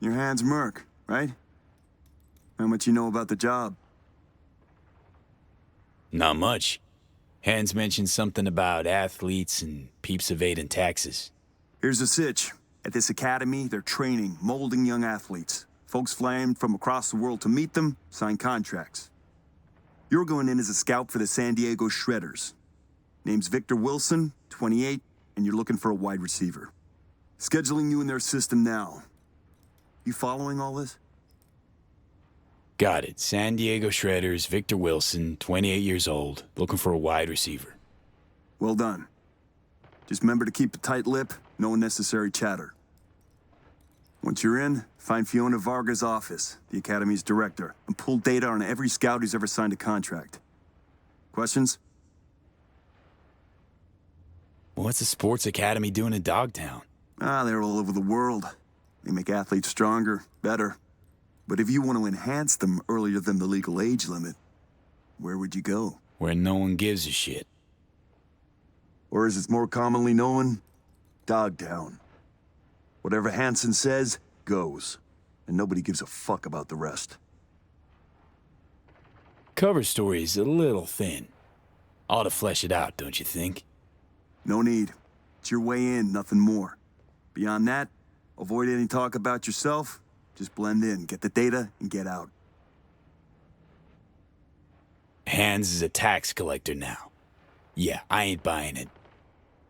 Your hand's Merc, right? How much you know about the job? Not much. Hans mentioned something about athletes and peeps evading taxes. Here's the sitch. At this academy, they're training, molding young athletes. Folks flying from across the world to meet them, sign contracts. You're going in as a scout for the San Diego Shredders. Name's Victor Wilson, 28, and you're looking for a wide receiver. Scheduling you in their system now. You following all this? Got it. San Diego Shredders, Victor Wilson, 28 years old, looking for a wide receiver. Well done. Just remember to keep a tight lip, no unnecessary chatter. Once you're in, find Fiona Varga's office, the Academy's director, and pull data on every scout who's ever signed a contract. Questions? What's a sports academy doing in Dogtown? They're all over the world. They make athletes stronger, better. But if you want to enhance them earlier than the legal age limit, where would you go? Where no one gives a shit. Or as it's more commonly known, Dogtown. Whatever Hansen says, goes. And nobody gives a fuck about the rest. Cover story's a little thin. Ought to flesh it out, don't you think? No need. It's your way in, nothing more. Beyond that, avoid any talk about yourself. Just blend in, get the data, and get out. Hans is a tax collector now. Yeah, I ain't buying it.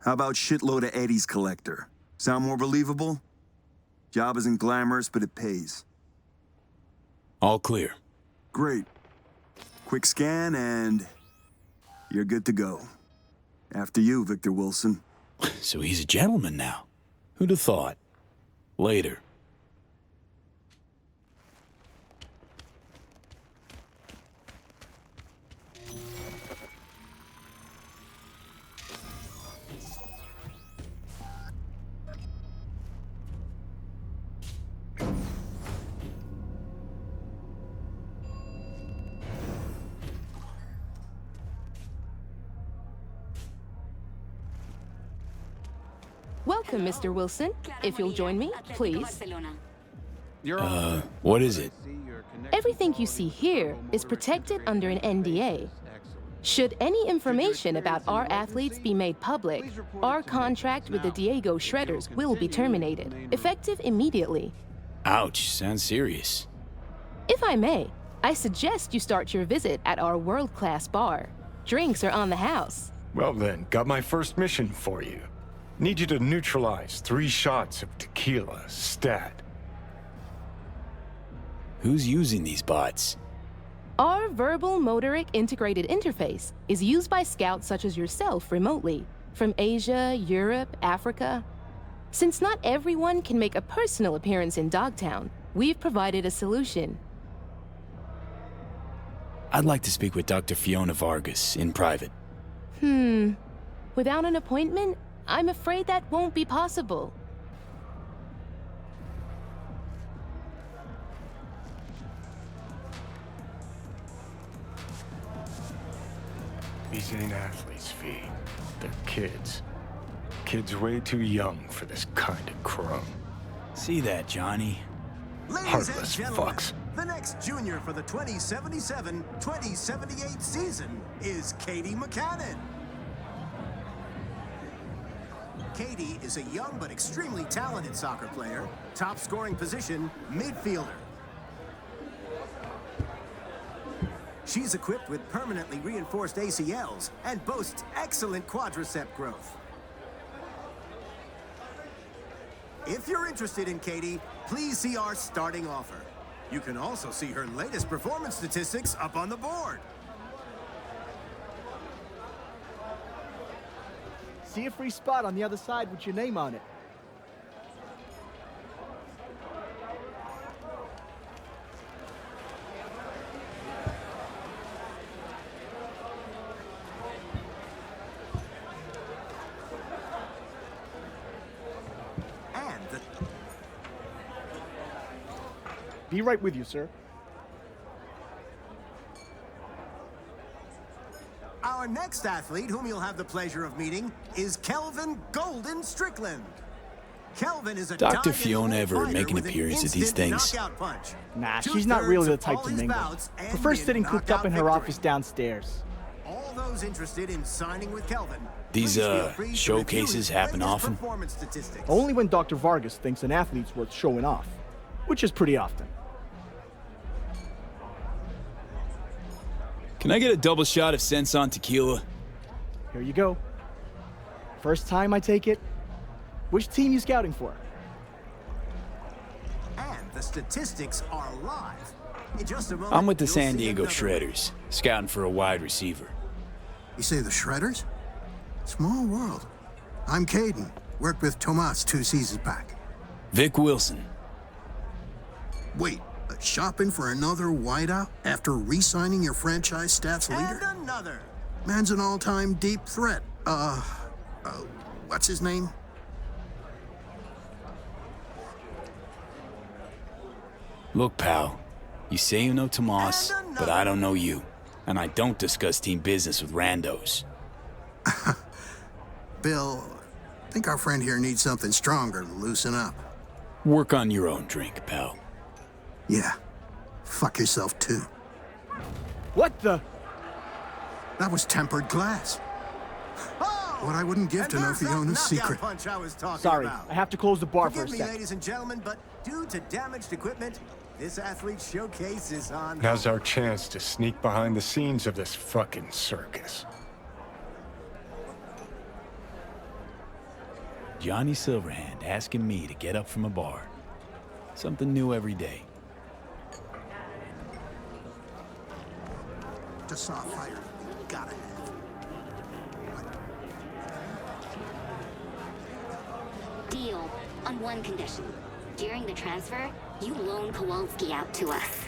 How about shitload of Eddie's collector? Sound more believable? Job isn't glamorous, but it pays. All clear. Great. Quick scan, and you're good to go. After you, Victor Wilson. So he's a gentleman now. Who'd have thought? Later. Welcome, Mr. Wilson. If you'll join me, please. What is it? Everything you see here is protected under an NDA. Should any information about our athletes be made public, our contract with the Diego Shredders will be terminated, effective immediately. Ouch, sounds serious. If I may, I suggest you start your visit at our world-class bar. Drinks are on the house. Well then, got my first mission for you. Need you to neutralize 3 shots of tequila, stat. Who's using these bots? Our verbal motoric integrated interface is used by scouts such as yourself remotely, from Asia, Europe, Africa. Since not everyone can make a personal appearance in Dogtown, we've provided a solution. I'd like to speak with Dr. Fiona Vargas in private. Without an appointment, I'm afraid that won't be possible. These ain't athletes, V. They're kids. Kids way too young for this kind of crumb. See that, Johnny? Heartless fucks. The next junior for the 2077-2078 season is Katie McCannon. Katie is a young but extremely talented soccer player, top scoring position, midfielder. She's equipped with permanently reinforced ACLs and boasts excellent quadricep growth. If you're interested in Katie, please see our starting offer. You can also see her latest performance statistics up on the board. See a free spot on the other side with your name on it. Be right with you, sir. Our next athlete, whom you'll have the pleasure of meeting, is Kelvin Golden Strickland. Kelvin is a Dr. dyed-in-the-wool Fiona ever fighter make an with appearance at these instant things? knockout punch. Nah, she's not really the type to mingle. Prefers sitting cooped up knockout in her victory. office downstairs. All those interested in signing with Kelvin, These, please feel free to showcases review his happen latest often? performance statistics. Only when Dr. Vargas thinks an athlete's worth showing off, which is pretty often. Can I get a double shot of Senson tequila? Here you go. First time I take it. Which team you scouting for? And the statistics are live. In just a moment, I'm with the you'll San see Diego another- Shredders, scouting for a wide receiver. You say the Shredders? Small world. I'm Caden. Worked with Tomas 2 seasons back. Vic Wilson. Wait, shopping for another wideout after re-signing your franchise stats leader? And another. Man's an all-time deep threat. What's his name? Look, pal, you say you know Tomas, but I don't know you. And I don't discuss team business with randos. Bill, I think our friend here needs something stronger to loosen up. Work on your own drink, pal. Yeah. Fuck yourself, too. What the? That was tempered glass. Oh! What I wouldn't give And to know there's that Fiona's knockout secret. punch I was talking Sorry, about. I have to close the bar for a Forgive me, second. ladies and gentlemen, but due to damaged equipment, this athlete showcase is on. Now's our chance to sneak behind the scenes of this fucking circus. Johnny Silverhand asking me to get up from a bar. Something new every day. Just saw a fighter. You gotta have. Deal on one condition. During the transfer, you loan Kowalski out to us.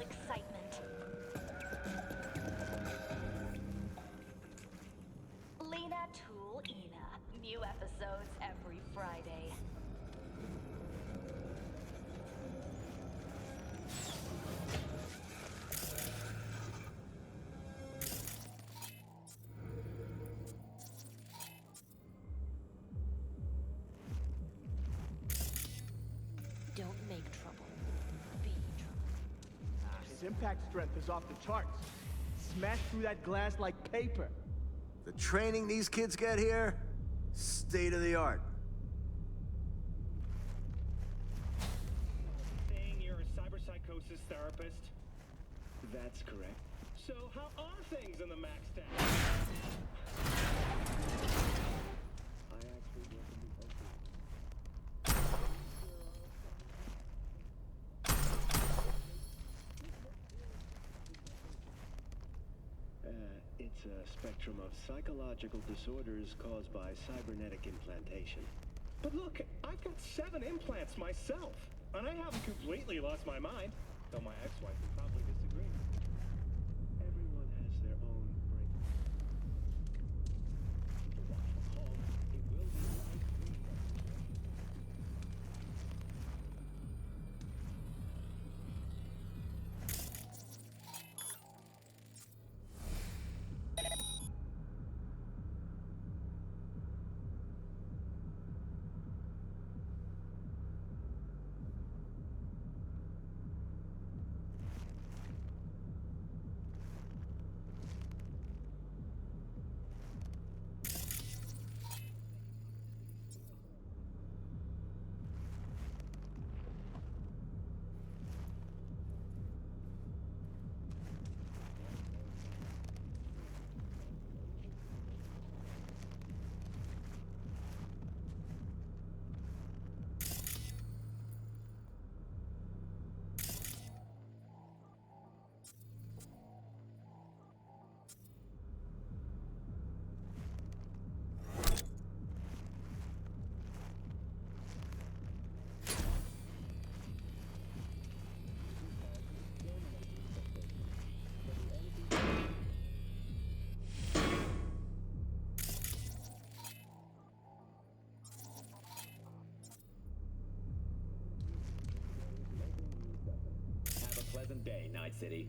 Excitement. Lena Tool Ina. New episodes every Friday. Don't make trouble. Be trouble. His impact strength is off the charts. Smash through that glass like paper. The training these kids get here, state of the art. Saying you're a cyberpsychosis therapist? That's correct. So how are things in the Max Town? I actually work in the It's a spectrum of psychological disorders caused by cybernetic implantation. But look, I've got 7 implants myself, and I haven't completely lost my mind, though my ex-wife would probably disagree. Everyone has their own break. To watch from home, it will be live-streamed. pleasant day, Night City.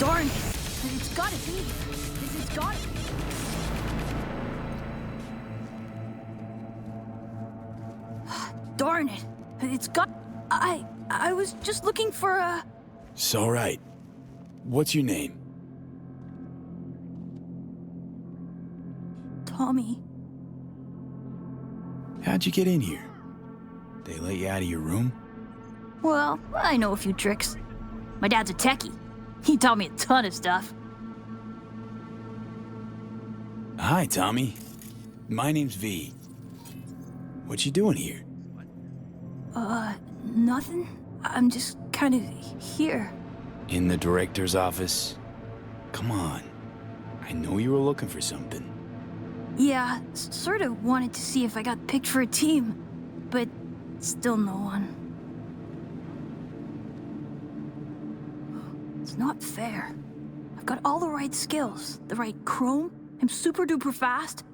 Darn it! It's gotta be. It's gotta be. Darn it! It's got. I was just looking for a. It's all right. What's your name? Tommy. How'd you get in here? They let you out of your room? Well, I know a few tricks. My dad's a techie. He taught me a ton of stuff. Hi, Tommy. My name's V. What you doing here? Nothing. I'm just kind of here. In the director's office? Come on. I know you were looking for something. Yeah, sort of wanted to see if I got picked for a team, but still no one. It's not fair. I've got all the right skills, the right chrome, I'm super duper fast.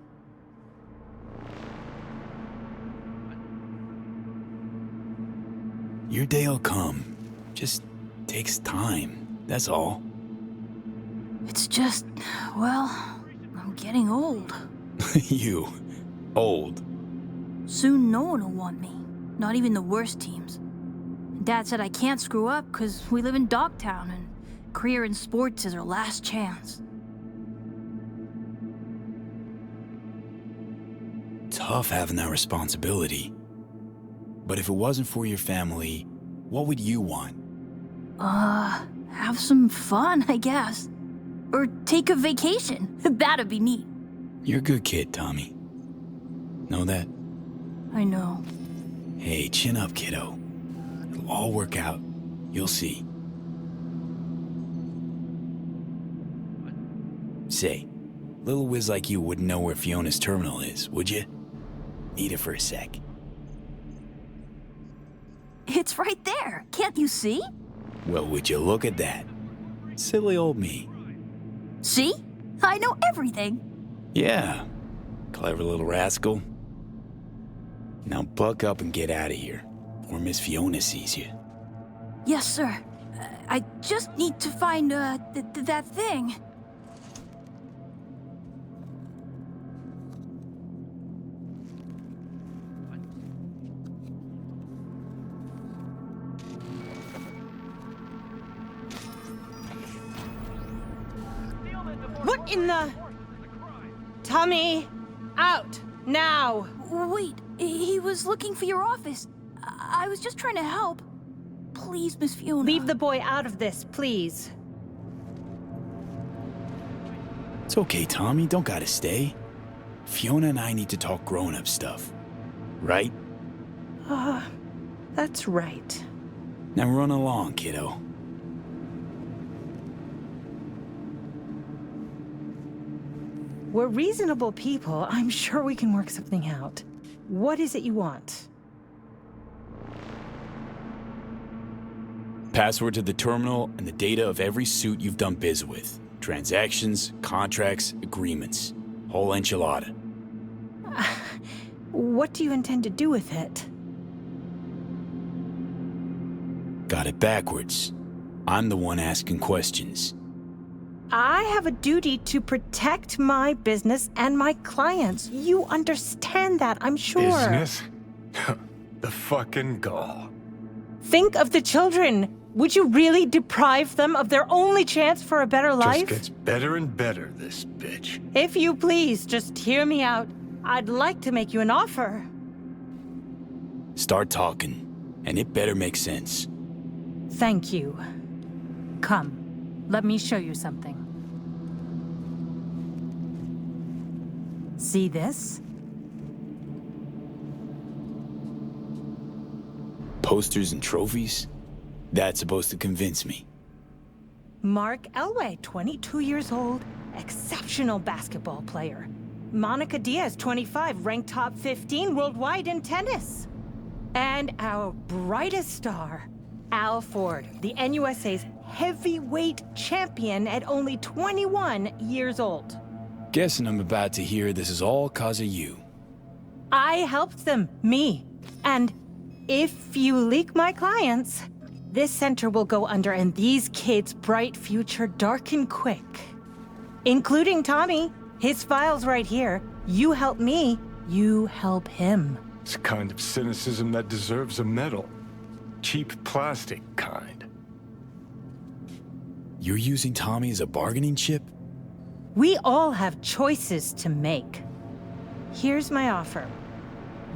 Your day'll come. Just takes time, that's all. It's just, well, I'm getting old. You. Old. Soon no one will want me. Not even the worst teams. Dad said I can't screw up because we live in Dogtown and career in sports is our last chance. Tough having that responsibility. But if it wasn't for your family, what would you want? Have some fun, I guess. Or take a vacation. That'd be neat. You're a good kid, Tommy. Know that? I know. Hey, chin up, kiddo. It'll all work out. You'll see. Say, little whiz like you wouldn't know where Fiona's terminal is, would you? Need it for a sec. It's right there. Can't you see? Well, would you look at that? Silly old me. See? I know everything. Yeah. Clever little rascal. Now buck up and get out of here, or Miss Fiona sees you. Yes, sir. I just need to find, that thing. What in the... Tommy, out, now. Wait, he was looking for your office. I was just trying to help. Please, Miss Fiona. Leave the boy out of this, please. It's okay, Tommy, don't gotta stay. Fiona and I need to talk grown-up stuff. Right? That's right. Now run along, kiddo. We're reasonable people. I'm sure we can work something out. What is it you want? Password to the terminal and the data of every suit you've done biz with. Transactions, contracts, agreements. Whole enchilada. What do you intend to do with it? Got it backwards. I'm the one asking questions. I have a duty to protect my business and my clients. You understand that, I'm sure. Business? The fucking gall. Think of the children. Would you really deprive them of their only chance for a better life? Just gets better and better, this bitch. If you please, just hear me out. I'd like to make you an offer. Start talking, and it better make sense. Thank you. Come, let me show you something. See this? Posters and trophies? That's supposed to convince me. Mark Elway, 22 years old, exceptional basketball player. Monica Diaz, 25, ranked top 15 worldwide in tennis. And our brightest star, Al Ford, the NUSA's heavyweight champion at only 21 years old. Guessing I'm about to hear this is all 'cause of you. I helped them, me. And if you leak my clients, this center will go under and these kids' bright future darken quick. Including Tommy. His file's right here. You help me, you help him. It's a kind of cynicism that deserves a medal. Cheap plastic kind. You're using Tommy as a bargaining chip? We all have choices to make. Here's my offer.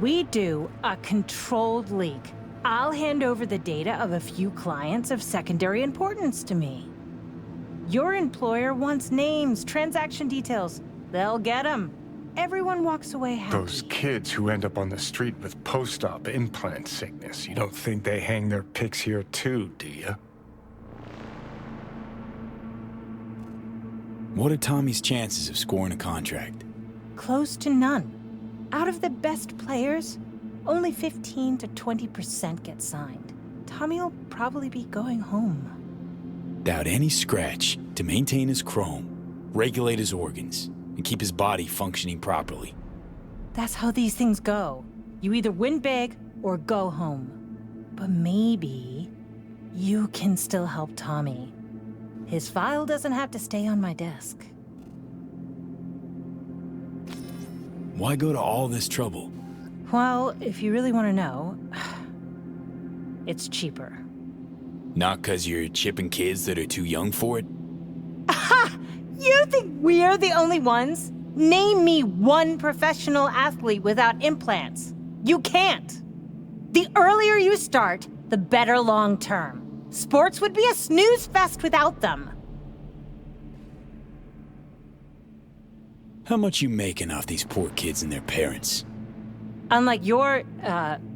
We do a controlled leak. I'll hand over the data of a few clients of secondary importance to me. Your employer wants names, transaction details. They'll get them. Everyone walks away happy. Those kids who end up on the street with post-op implant sickness, you don't think they hang their pics here too, do you? What are Tommy's chances of scoring a contract? Close to none. Out of the best players, only 15 to 20% get signed. Tommy'll probably be going home. Without any scratch to maintain his chrome, regulate his organs, and keep his body functioning properly. That's how these things go. You either win big or go home. But maybe you can still help Tommy. His file doesn't have to stay on my desk. Why go to all this trouble? Well, if you really want to know, it's cheaper. Not 'cause you're chipping kids that are too young for it? You think we're the only ones? Name me one professional athlete without implants. You can't. The earlier you start, the better long term. Sports would be a snooze fest without them. How much you making off these poor kids and their parents? Unlike your,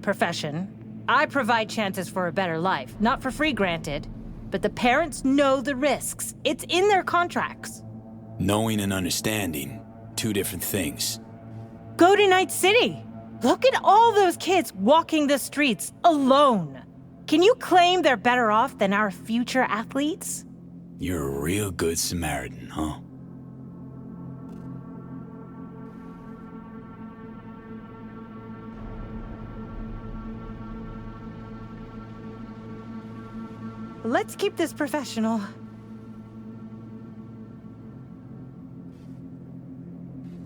profession, I provide chances for a better life. Not for free, granted. But the parents know the risks. It's in their contracts. Knowing and understanding, two different things. Go to Night City. Look at all those kids walking the streets alone. Can you claim they're better off than our future athletes? You're a real good Samaritan, huh? Let's keep this professional.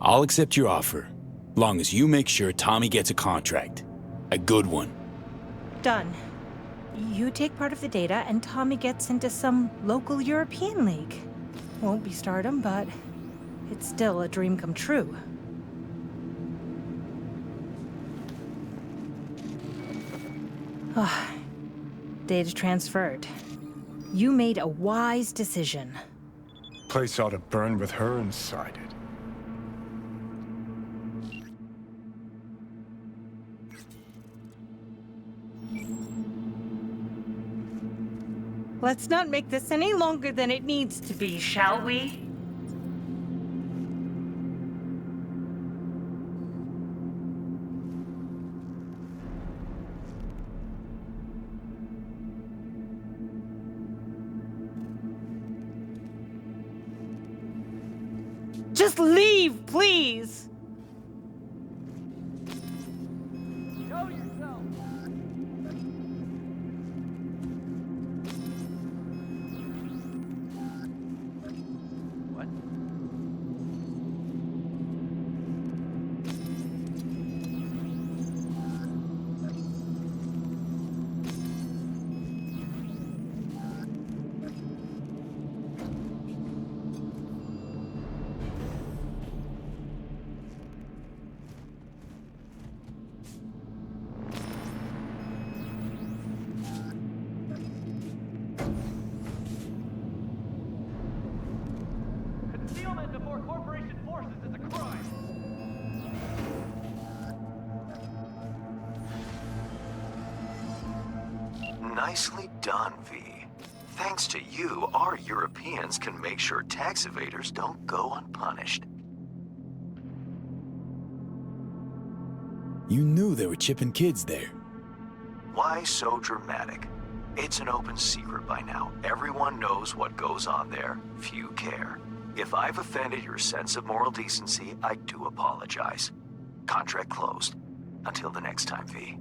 I'll accept your offer, long as you make sure Tommy gets a contract. A good one. Done. You take part of the data and Tommy gets into some local European league. Won't be stardom, but it's still a dream come true. Data transferred. You made a wise decision. Place ought to burn with her inside it. Let's not make this any longer than it needs to be, shall we? Just leave, please! Show yourself! What? Concealment before corporation forces is a crime. Nicely done, V. Thanks to you, our Europeans can make sure tax evaders don't go unpunished. You knew they were chipping kids there. Why so dramatic? It's an open secret by now. Everyone knows what goes on there. Few care. If I've offended your sense of moral decency, I do apologize. Contract closed. Until the next time, V.